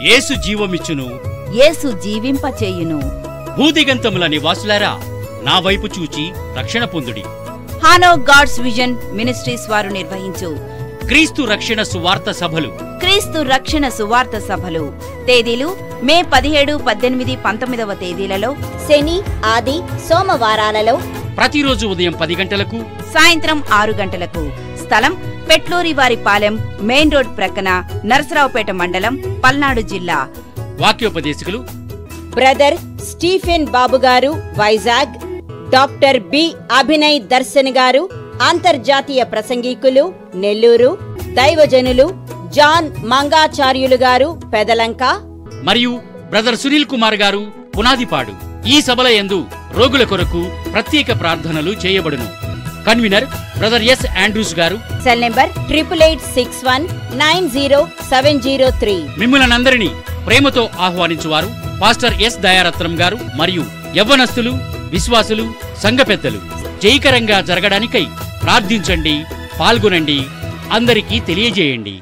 యేసు జీవమిచ్చును, యేసు జీవింపచేయును. భూదిగంతముల నివాసులారా, నా వైపు చూచి రక్షణ పొందుడి. హానో గాడ్స్ విజన్ మినిస్ట్రీస్ వారు నిర్వహించు క్రీస్తు రక్షణ సువార్త సభలు. క్రీస్తు రక్షణ సువార్త సభలు తేదీలు మే 17, 18, 19వ తేదీలలో, శని, ఆది, సోమవారాలలో ప్రతిరోజు ఉదయం 10 గంటలకు, సాయంత్రం 6 గంటలకు. స్థలం పెట్లూరివారిపాలెం, మెయిన్ రోడ్ ప్రక్కన, నరసరావుపేట మండలం, పల్నాడు జిల్లా. వాక్యోపదేశకులు బ్రదర్ స్టీఫెన్ బాబు గారు, వైజాగ్. డాక్టర్ బి అభినయ్ దర్శన్ గారు, అంతర్జాతీయ ప్రసంగికులు, నెల్లూరు. దైవజనులు జాన్ మంగాచార్యులు గారు, పెదలంక. మరియు బ్రదర్ సునీల్ కుమార్ గారు, పునాదిపాడు. ఈ సభల యందు రోగుల కొరకు ప్రత్యేక ప్రార్థనలు చేయబడును. కన్వీనర్ బ్రదర్ ఎస్ ఆండ్రూస్ గారు. Cell number 8861900703. మిమ్ములనందరినీ ప్రేమతో ఆహ్వానించువారు పాస్టర్ ఎస్ దయారత్నం గారు మరియు యవ్వనస్తులు, విశ్వాసులు, సంఘ పెద్దలు. జయకరంగా జరగడానికై ప్రార్థించండి, పాల్గొనండి, అందరికీ తెలియజేయండి.